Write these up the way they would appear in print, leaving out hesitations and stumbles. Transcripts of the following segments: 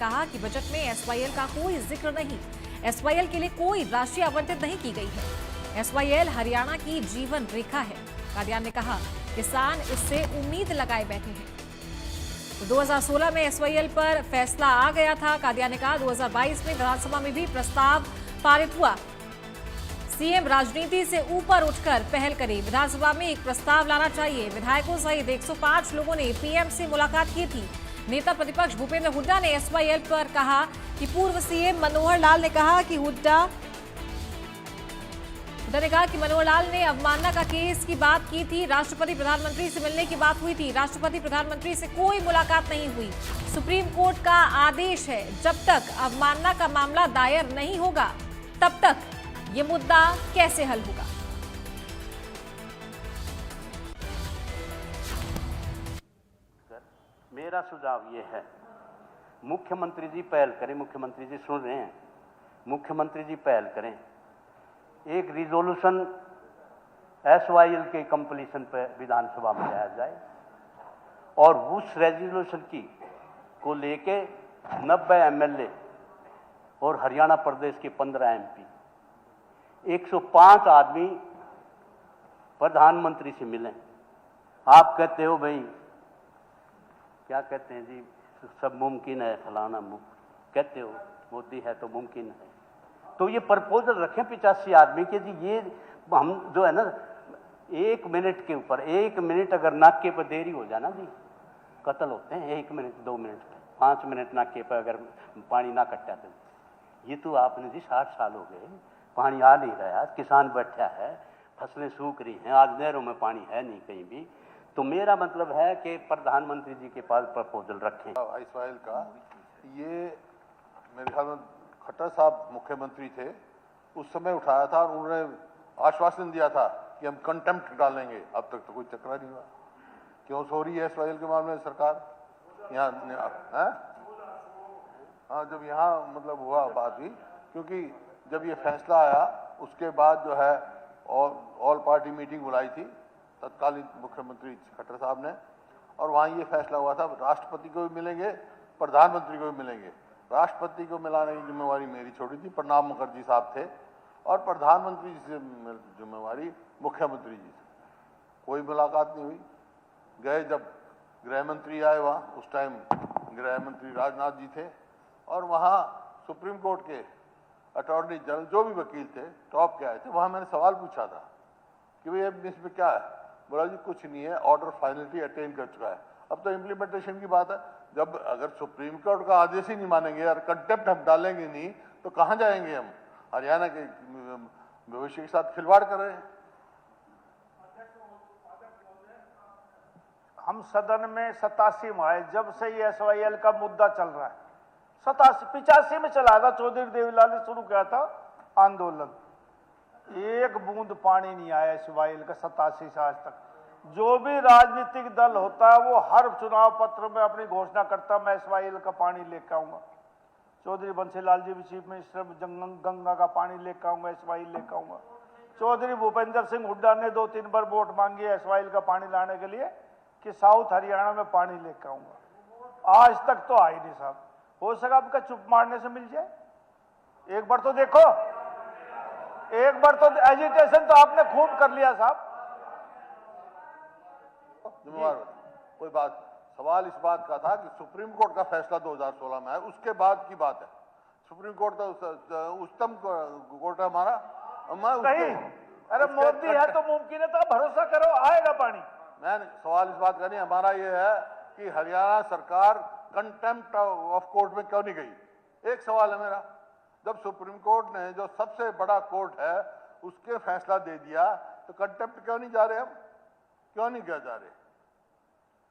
कहा कि बजट में एसवाईएल का कोई जिक्र नहीं। एसवाईएल के लिए कोई राशि आवंटित नहीं की गई है। एसवाईएल हरियाणा की जीवन रेखा है। कादियान ने कहा किसान इससे उम्मीद लगाए बैठे हैं। तो 2016 में एसवाईएल पर फैसला आ गया था। कादियान ने कहा 2022 में विधानसभा में भी प्रस्ताव पारित हुआ। सीएम राजनीति से ऊपर उठकर पहल करे। विधानसभा में एक प्रस्ताव लाना चाहिए। विधायकों सहित 105 लोगों ने पीएम से मुलाकात की थी। नेता प्रतिपक्ष भूपेंद्र हुड्डा ने एसवाईएल पर कहा कि पूर्व सीएम मनोहर लाल ने कहा कि हुड्डा मनोहर लाल ने अवमानना का केस की बात की थी। राष्ट्रपति प्रधानमंत्री से मिलने की बात हुई थी। राष्ट्रपति प्रधानमंत्री से कोई मुलाकात नहीं हुई। सुप्रीम कोर्ट का आदेश है, जब तक अवमानना का मामला दायर नहीं होगा तब तक ये मुद्दा कैसे हल होगा। मेरा सुझाव ये है, मुख्यमंत्री जी पहल करें। मुख्यमंत्री जी सुन रहे हैं, मुख्यमंत्री जी पहल करें। एक रिजोल्यूशन एसवाईएल के कंप्लीशन पर विधानसभा में लाया जाए और उस रेजोल्यूशन की को लेके 90 एमएलए और हरियाणा प्रदेश के 15 एमपी 105 आदमी प्रधानमंत्री से मिलें। आप कहते हो भाई क्या कहते हैं जी, सब मुमकिन है, फलाना कहते हो, मोदी है तो मुमकिन है। तो ये प्रपोजल रखें 85 आदमी के जी। ये हम जो है ना, 1 मिनट के ऊपर 1 मिनट अगर नाके पर देरी हो जाए ना जी, कत्ल होते हैं। 1 मिनट 2 मिनट 5 मिनट नाके पर अगर पानी ना कटा तो ये तो आपने जी 60 साल हो गए, पानी आ नहीं रहा, किसान बैठा है, फसलें सूख रही हैं, आज नहरों में पानी है नहीं कहीं भी। तो मेरा मतलब है कि प्रधानमंत्री जी के पास प्रपोजल रखें। एसवाईएल का ये मेरे ख्याल में खट्टर साहब मुख्यमंत्री थे उस समय उठाया था और उन्होंने आश्वासन दिया था कि हम कंटेम्प्ट डालेंगे। अब तक तो कोई चक्रा नहीं हुआ। क्यों सो रही है एसवाईएल के मामले में सरकार यहाँ है? हाँ, जब यहाँ मतलब हुआ बात हुई, क्योंकि जब ये फैसला आया उसके बाद जो है ऑल पार्टी मीटिंग बुलाई थी तत्कालीन मुख्यमंत्री खट्टर साहब ने, और वहाँ ये फैसला हुआ था राष्ट्रपति को भी मिलेंगे, प्रधानमंत्री को भी मिलेंगे। राष्ट्रपति को मिलाने की जिम्मेवारी मेरी छोड़ी थी, प्रणब मुखर्जी साहब थे, और प्रधानमंत्री जी से जिम्मेवारी मुख्यमंत्री जी से। कोई मुलाकात नहीं हुई। गए जब गृह मंत्री आए वहाँ, उस टाइम गृह मंत्री राजनाथ जी थे, और वहाँ सुप्रीम कोर्ट के अटॉर्नी जनरल जो भी वकील थे टॉप के आए थे। वहाँ मैंने सवाल पूछा था कि भाई इसमें क्या है। बोला जी कुछ नहीं है, ऑर्डर फाइनलिटी अटेन कर चुका है, अब तो इम्प्लीमेंटेशन की बात है। जब अगर सुप्रीम कोर्ट का आदेश ही नहीं मानेंगे और कंटेम्प्ट हम डालेंगे नहीं तो कहाँ जाएंगे हम? हरियाणा के भविष्य के साथ खिलवाड़ कर रहे हैं। हम सदन में 87 में आए, जब से ये एसवाईएल का मुद्दा चल रहा है। 85 में चला था, चौधरी देवीलाल ने शुरू किया था आंदोलन। एक बूंद पानी नहीं आया एसवाईएल का 87 से आज तक। जो भी राजनीतिक दल होता है वो हर चुनाव पत्र में अपनी घोषणा करता मैं एसवाईएल का पानी लेकर आऊंगा। चौधरी बंसीलाल जी भी चीफ मिनिस्टर, गंगा का पानी लेकर आऊंगा, एसवाईएल लेकर आऊंगा। चौधरी भूपेंद्र सिंह हुड्डा ने 2-3 बार वोट मांगी है एसवाईएल का पानी लाने के लिए कि साउथ हरियाणा में पानी लेकर आऊंगा। आज तक तो आई नहीं साहब। हो सका आपका चुप मारने से मिल जाए। एक बार तो देखो, एक बार तो एजिटेशन तो आपने खूब कर लिया साहब। जिम्मेवार कोई बात, सवाल इस बात का था कि सुप्रीम कोर्ट का फैसला 2016 में है, उसके बाद की बात है। सुप्रीम कोर्ट तो उच्चतम कोर्ट है हमारा। नहीं, अरे मोदी है तो मुमकिन है, तो आप भरोसा करो आएगा पानी। मैं सवाल इस बात का नहीं, हमारा ये है कि हरियाणा सरकार कंटेम्प्ट ऑफ कोर्ट में क्यों नहीं गई। एक सवाल है मेरा, जब सुप्रीम कोर्ट ने जो सबसे बड़ा कोर्ट है उसके फैसला दे दिया तो कंटेम्प्ट क्यों नहीं जा रहे? हम क्यों नहीं जा रहे?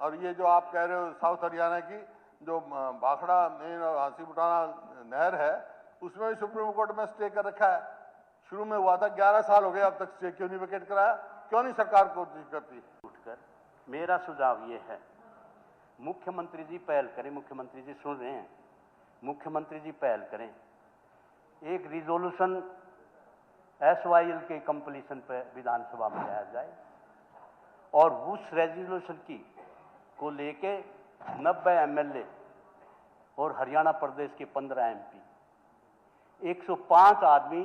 और ये जो आप कह रहे हो साउथ हरियाणा की जो भाखड़ा मेन और हांसी बुटाना नहर है, उसमें भी सुप्रीम कोर्ट में स्टे कर रखा है। शुरू में हुआ था, 11 साल हो गए, अब तक स्टे क्यों नहीं वेकेट कराया? क्यों नहीं सरकार कोशिश करती? उठकर मेरा सुझाव ये है, मुख्यमंत्री जी पहल करें। मुख्यमंत्री जी सुन रहे हैं, मुख्यमंत्री जी पहल करें। एक रिजोल्यूशन एसवाईएल के कंप्लीशन पर विधानसभा में लाया जाए और उस रेजोल्यूशन की को लेके 90 एमएलए और हरियाणा प्रदेश के 15 MP, 105 आदमी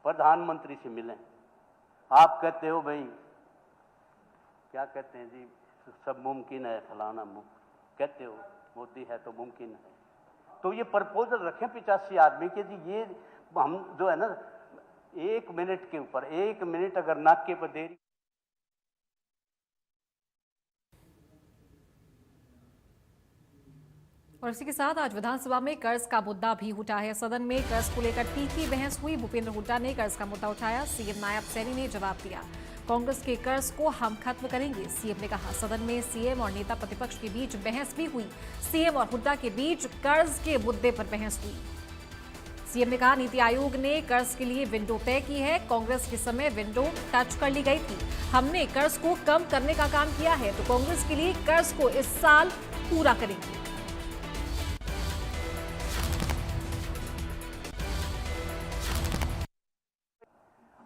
प्रधानमंत्री से मिले। आप कहते हो भाई क्या कहते हैं जी, सब मुमकिन है, फलाना कहते हो, मोदी है तो मुमकिन है। तो ये प्रपोजल रखें 85 आदमी के जी, ये हम जो है ना 1 मिनट के ऊपर 1 मिनट अगर नाके पर देरी। और इसी के साथ आज विधानसभा में कर्ज का मुद्दा भी उठा है। सदन में कर्ज को लेकर तीखी बहस हुई। भूपेंद्र हुड्डा ने कर्ज का मुद्दा उठाया, सीएम नायब सैनी ने जवाब दिया। कांग्रेस के कर्ज को हम खत्म करेंगे, सीएम ने कहा। सदन में सीएम और नेता प्रतिपक्ष के बीच बहस भी हुई। सीएम और हुड्डा के बीच कर्ज के मुद्दे पर बहस हुई। सीएम ने कहा नीति आयोग ने कर्ज के लिए विंडो तय की है। कांग्रेस के समय विंडो टच कर ली गई थी। हमने कर्ज को कम करने का काम किया है, तो कांग्रेस के लिए कर्ज को इस साल पूरा करेंगे।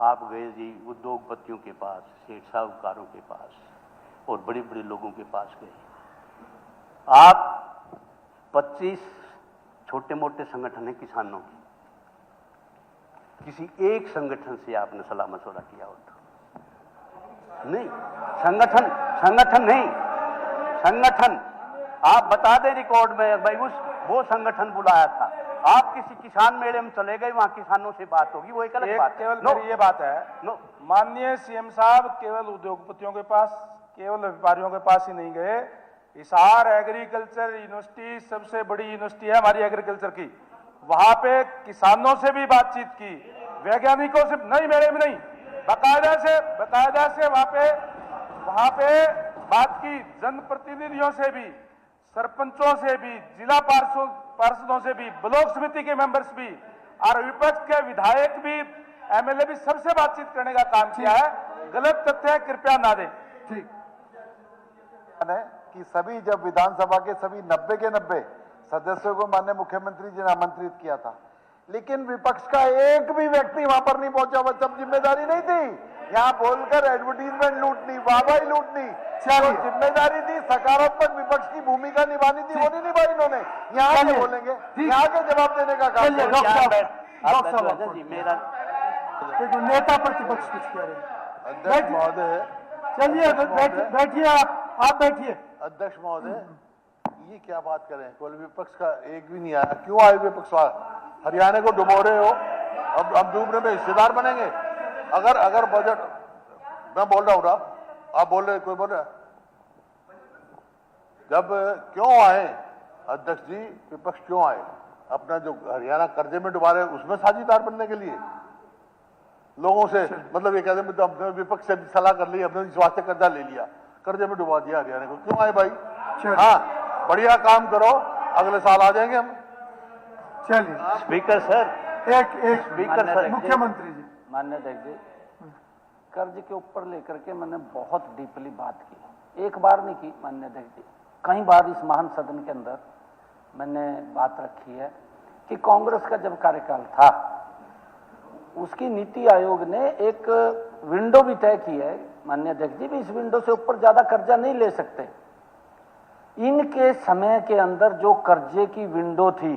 आप गए जी उद्योगपतियों के पास, सेठ साहूकारों के पास और बड़े बड़े लोगों के पास गए। आप 25 छोटे मोटे संगठन हैं किसानों के, किसी एक संगठन से आपने सलाह मशवरा किया हो तो नहीं? संगठन नहीं, संगठन आप बता दें रिकॉर्ड में भाई वो संगठन बुलाया था। आप किसी किसान मेले में चले गए, वहां किसानों से बात होगी, वो एक अलग बात है। केवल मेरी ये बात है, माननीय सीएम साहब केवल उद्योगपतियों के पास, केवल व्यापारियों के पास ही नहीं गए। हिसार एग्रीकल्चर यूनिवर्सिटी सबसे बड़ी यूनिवर्सिटी है हमारी एग्रीकल्चर की, वहां पे किसानों से भी बातचीत की, वैज्ञानिकों से नहीं, मेरे में नहीं, बाकायदा से वहां पे बात की, जनप्रतिनिधियों से भी, सरपंचों से भी, जिला पार्षदों से भी, ब्लॉक समिति के मेंबर्स भी और विपक्ष के विधायक भी, एमएलए भी, सबसे बातचीत करने का काम किया है। गलत तथ्य कृपया ना दें। ठीक कि सभी जब विधानसभा के सभी 90 के 90 सदस्यों को माननीय मुख्यमंत्री जी ने आमंत्रित किया था, लेकिन विपक्ष का एक भी व्यक्ति वहां पर नहीं पहुंचा। वह सब जिम्मेदारी नहीं थी यहाँ बोलकर एडवर्टीजमेंट लूटनी, वाहवाही लूटनी, जो जिम्मेदारी थी सकारात्मक विपक्ष की भूमिका निभानी थी, वो नहीं निभाई इन्होंने। यहाँ के बोलेंगे, यहाँ के जवाब देने का काम। जी मेरा नेता प्रतिपक्ष कुछ कह रहे हैं। अध्यक्ष महोदय, चलिए बैठिए, आप बैठिए। अध्यक्ष महोदय, ये क्या बात कर रहे हैं? कोई विपक्ष का एक भी नहीं आया। क्यों आए विपक्ष वाले? हरियाणा को डुबो रहे हो, अब हम डूबने में हिस्सेदार बनेंगे। अगर बजट, मैं बोल रहा हूं ना, आप बोल रहे, कोई बोल रहा, जब क्यों आए अध्यक्ष जी, विपक्ष क्यों आए? अपना जो हरियाणा कर्जे में डुबा रहे उसमें साझेदार बनने के लिए लोगों से, मतलब ये कहते हैं विपक्ष से सलाह कर ली, अपने विश्वास से कर्जा ले लिया, कर्जे में डुबा दिया हरियाणा को। क्यों आए भाई? हाँ, बढ़िया काम करो, अगले साल आ जाएंगे हम। चलिए स्पीकर सर, एक स्पीकर सर, मुख्यमंत्री जी, मान्य अध्यक्ष जी, कर्ज के ऊपर लेकर के मैंने बहुत डीपली बात की, एक बार नहीं की मान्य अध्यक्ष जी, कई बार इस महान सदन के अंदर मैंने बात रखी है कि कांग्रेस का जब कार्यकाल था उसकी नीति आयोग ने एक विंडो भी तय की है माननीय अध्यक्ष जी, भी इस विंडो से ऊपर ज्यादा कर्जा नहीं ले सकते। इनके समय के अंदर जो कर्जे की विंडो थी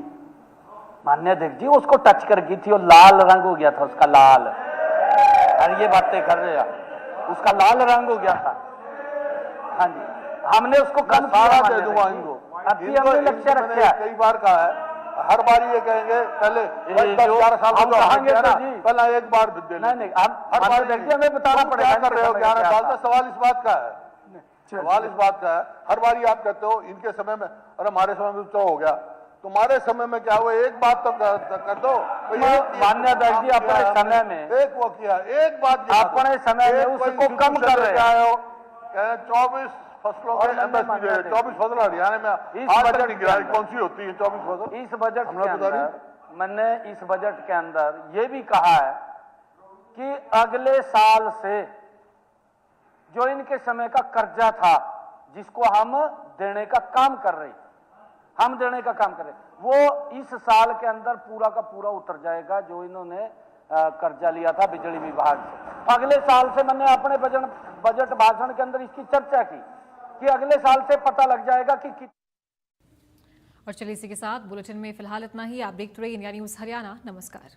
माननीय अध्यक्ष जी, उसको टच कर गई थी और लाल रंग हो गया था उसका, लाल, और ये बातें कर रहे हैं, उसका लाल रंग हो गया था। हाँ जी, हमने उसको कम सारा दे दूंगा इनको। अभी हमने लक्ष्य रखा, कई बार कहा है, हर बार ये कहेंगे पहले 10-11 साल हम कहेंगे ना, जी, पहले एक बार दे नहीं, हर बार हमें बताना पड़ेगा। क्या कर रहे हो? 11 साल से सवाल इस बात का है, सवाल इस बात का है। हर बार आप कहते हो इनके समय में, और हमारे समय में तो हो गया, तुम्हारे समय में क्या हुआ? एक बात तो कर दो। मान्य अध्यक्ष जी, अपने समय में एक वो किया, एक बात अपने समय में उसको कम कर रहे हो। 24 फसलों के एमएसपी दे, 24 फसल हरियाणा में इस आज तक बजट नहीं गिराई। कौन सी होती है 24 फसल? इस बजट के अंदर मैंने इस बजट के अंदर ये भी कहा है कि अगले साल से जो इनके समय का कर्जा था जिसको हम देने का काम कर रहे, वो इस साल के अंदर पूरा का पूरा उतर जाएगा जो इन्होंने कर्जा लिया था बिजली विभाग से। अगले साल से मैंने अपने बजट भाषण के अंदर इसकी चर्चा की कि अगले साल से पता लग जाएगा कि और चलिए इसी के साथ बुलेटिन में फिलहाल इतना ही। आप देखते रहिए इंडिया न्यूज़ हरियाणा। नमस्कार।